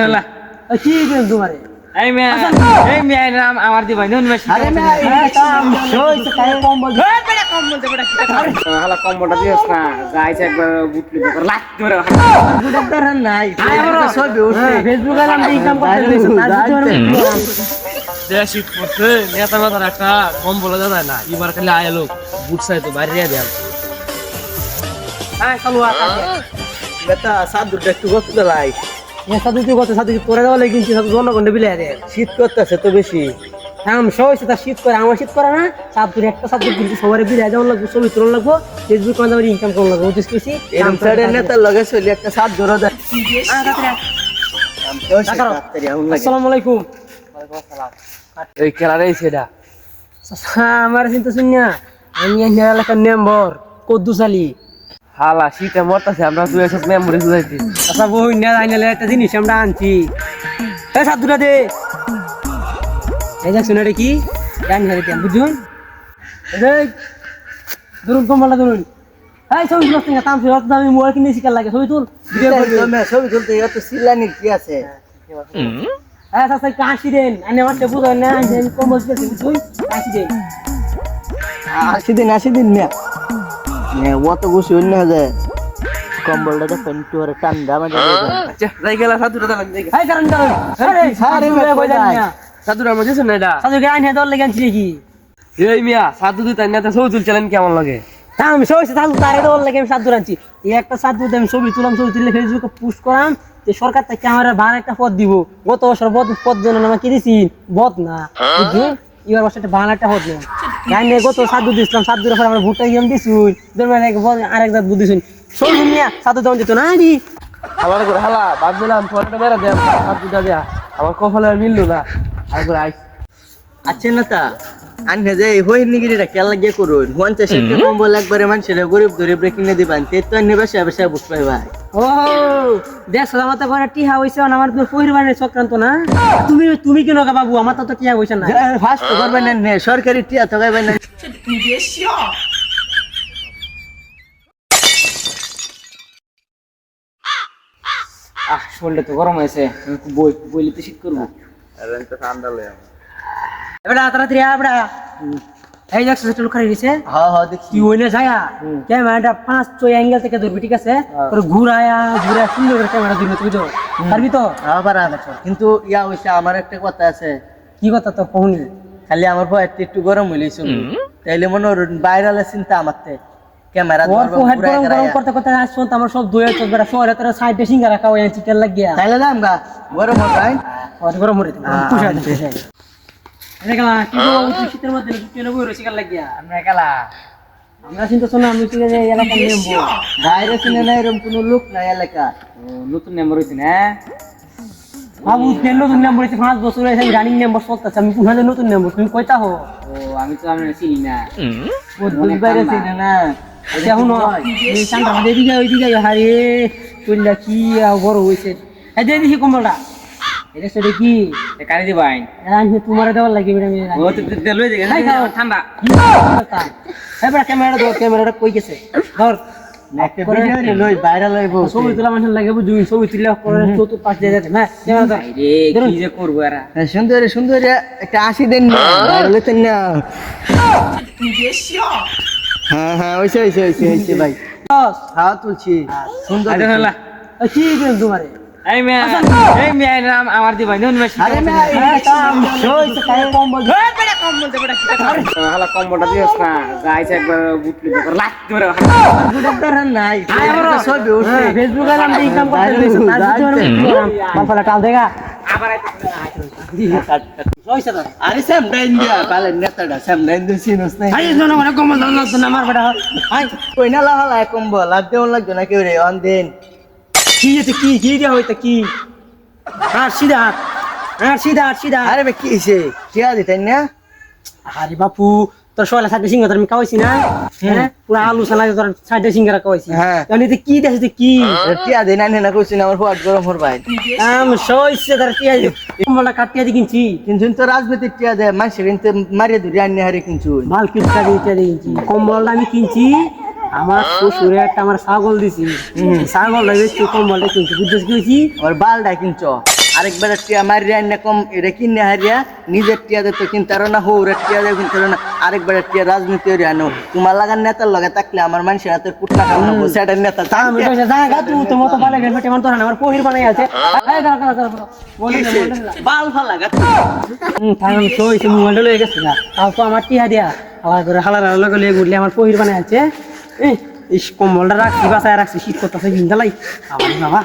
হলা কি করেন তোমারে এই মেয়ে নাম আমার দি ভাই নুন মেশি আরে মে সইছে কাই কম্বল হলা কম্বলটা দিস না গাইছে একবার বুটলি করে লাগ ধরে বুড়া ধরেন নাই ছবি উঠছে ফেসবুকে নাম ইনকাম করতে দিছে দেশি করতে নেতা মাথার একটা কম্বল জানায় না এবার খালি আয় লোক বুট চাই তো বাইরে দেন হ্যাঁ চলো আকাশে বেটা সাদুরটা একটু গত লাই সাধু তুই কত সাধু তোরে দেওয়া লেগেছি সাধু জনগণে বিলে দে শীত করতেছে তো বেশি আম সইছে তা শীত করে আমার শীত করে না সাধুর একটা সাধু কিন্তু সবারে বিলে যাওয়া লাগবে ছবি তোলা লাগবো ফেসবুক করে আমার ইনকাম করা লাগবে বুঝছিস কইছি এরম সাইডে নেতার লগে চলি একটা সাদুর দেয় আসসালামু আলাইকুম এই খেলার এই সেটা আমার চিন্তা শুনিয়া আমি এলাকার মেম্বার কদ্দুস আলী হালা শীতে মরতাছে আমরা তুই এসব মেমোরি যাইতি আচ্ছা বই না আইনালে একটা জিনিস আমরা আনছি এই সাধুটা দে এই দেখ শুনে কি জানি হারে তেম বুঝুন এই ধরুন কমলা ধরুন এই ছবি তুলতে না তাম ফেরত দামি মোবাইল কিনে শিকার লাগে ছবি তুল ভিডিও করবি ছবি তুলতে এত সিলানি কি আছে হ্যাঁ আচ্ছা কাশি দেন আনে আমার বুঝাই না আমি কম বলতে বুঝুন কাশি দেন 80 দিন না অত গুছি অন্য যায় কম্বলটা দেখেন একটু আর ঠান্ডা মানে আচ্ছা যাই গেলা সাধুরা দাঁড়ান যাই এই কারণ কারণ আরে সারে বই জানি না সাধুরা মধ্যে শুনে এটা সাধুকে আইনে দল লেগে আনছি কি এই মিয়া সাধু দুই তাই নেতা ছবি তুলছিলেন কেমন লাগে আমি সবাই সাধু তারে দল লেগে আমি সাধু আনছি এই একটা সাধু আমি ছবি তুললাম ছবি তুললে ফেসবুকে পোস্ট করাম যে সরকার থেকে আমার ভাড়া একটা পদ দিব গত বছর পদ জন্য নামা কি দিছি বদ না বুঝলি এবার বছর একটা ভাড়া একটা পদ নেই গাইনে গত সাধু দিছিলাম সাধুর পর আমরা ভোটটা গিয়ে দিছুই আরেক জাত বুঝিছুন সবই নিয়ে সাধু দেওয়া যেত না আরে আমার করে হালা বাদ দিলাম ফটোটা বেড়া দেন সাধুটা দেয়া আমার কপালে মিললো না আর করে আইস আচ্ছা নেতা আনহে যে হই নিগিরিটা কেন লাগিয়ে করুন 50 টাকা কম্বল একবারে মানুষের গরিব গরিব কিনে দিবেন তে তো আনহে বেশি বেশি বুঝ পাই ভাই ও দেখ সালামতে করে টিহা হইছে আমার তো পরিবারের চক্রান্ত না তুমি কেন গা বাবু আমার তো টিহা হইছে না ফার্স্ট করবেন না সরকারি টিয়া তো গাইবেন না শরীরটা তো গরম হয়েছে বইলে তো শীত করবো এবার তাড়াতাড়ি এবড়া এই দেখছ সেটা লুকাই দিছে হ্যাঁ হ্যাঁ দেখি কি হইনে যায়া ক্যামেরাটা 5 অ্যাঙ্গেল থেকে ধরবি ঠিক আছে পরে ঘুরা সুন্দর করে ক্যামেরা ধরবি তুই তো পারবি তো আবার আছো কিন্তু ইয়া হইছে আমার একটা কথা আছে কি কথা তো কহুনি খালি আমার বয়স একটু গরম হইলেছিল তাইলে মনে ভাইরালের চিন্তা আমারতে ক্যামেরা ওর হেড গরম গরম করতে করতে আসছ তো আমার সব দইয়া চল বেটা শহরে তোর সাইডে সিঙ্গা রাখা হয় চিকেন লাগিয়া তাইলে দাম গা গরম হয় ওর গরম হরে পুষাই দে দেখলা কি গো তুই শীতের মধ্যে কেন বই রসি কাল লাগিয়া আমরা একালা আমরা চিন্তা শোনা আমি কি যে এলাকা নেব বাইরে চিনে না এরকম কোনো লোক নাই এলাকা নতুন মেম্বার হয়েছে না বাবু কেন নতুন নাম্বার হইছে 5 বছর হইছে আমি রানিং নাম্বার চলতেছে আমি কোথায় নতুন নাম্বার তুমি কইতা হো ও আমি তো আমি চিনি না ও দুই বাইরে চিনে না আচ্ছা শুনো এই চান্ডা মাঝে দিকে ওই দিকে হারে চললা কি বড় হইছে এই যে দেখি কমলটা এটা সেটা কি কারি দিবাই আমি তোমার দেওয়ার লাগি আমি ও তো লই দে ঠান্ডা এবার ক্যামেরাটা কই গেছে ধর একটা ভিডিও রে লই ভাইরাল হইবো ছবি তোলা মানুষ লাগে বুঝুন ছবি তুলে করে চতুর পাশ দিয়ে যাবে না ক্যামেরা ধর রে কি যে করব এরা সুন্দর সুন্দর একটা 80 দেন না ভাইরাল হইতেন না হ্যাঁ হ্যাঁ ওইছে ভাই হ্যাঁ তুলছি সুন্দর হলা কি করেন তোমারে এই মেয়ে নাম আমার দি ভাই নুন মেশি আরে মে সইছে কাই কম্বল হলা কম্বলটা দিস না গাইছে একবার বুটলি করে লাগ ধরে বুড়া ধরেন নাই ছবি উঠছে ফেসবুকে নাম ইনকাম করতে দিছে বাপালা টাল দেগা আবার সইছে তো আরে স্যাম ডাইন দিয়া পালেন নেতাটা স্যাম ডাইন দিয়ে সিনস নাই আই নো মানে কম্বল দাও না আমার বেটা আই কই না লাহালা কম্বল লাগ দেও লাগবে না কেউ রে অন দেন কি এটা কি দিয়া হইতা কি আর সিধা আরে বে কি হইছে কিয়া দিতেন না আরে বাপু তোর সয়লা সাইডে সিঙ্গার আমি খাওয়াইছি না হ্যাঁ পুরো আলু সালা তোর সাইডে সিঙ্গারা খাওয়াইছি হ্যাঁ। তাহলে এটা কি দেখছিস কি কিয়া দেন না কইছিন আমার ফুয়াট গরম হর ভাই সইছে তার কি কম্বলটা কাটিয়ে দি কিনছি কিন্তু তো রাজনীতির টিয়া দেয় মানুষের কিন্তু মারিয়ে ধরে আনি হারে কিনছু মাল কিনটা কিনছি কম্বলটা আমি কিনছি আমার শ্বশুরে একটা আমার ছাগল দিছি ছাগলটা বেশি কম্বলটা কিনছি বুঝছিস কি হয়েছি আর বালটা কিনছ আরেকবার টিয়া মারিয়া না কম এটা কিনে হারিয়া নিজের টিয়াদের তো কিনতে পারো না হৌরের টিয়াদের কিনতে পারো না আরেকবার টিয়া রাজনীতি হরিয়া আনো তোমার লাগার নেতার লগে থাকলে আমার মানুষের হাতে কুটনা খাওয়ানো সেটার নেতা আমি কইছে জায়গা তুই তো মতো পালে গেল টেমান তোরা আমার পহির বানাই আছে এই দাঁড়া বলি না বাল ফালা গা তাই আমি তো এই মোবাইলটা লয়ে গেছে না তাও তো আমার টিয়া দিয়া হালা করে হালার লগে লয়ে ঘুরলে আমার পহির বানাই আছে এই কম্বলটা রাখছি বাসায় রাখছি শীত করতেছে ভিন্দা লাই বাবা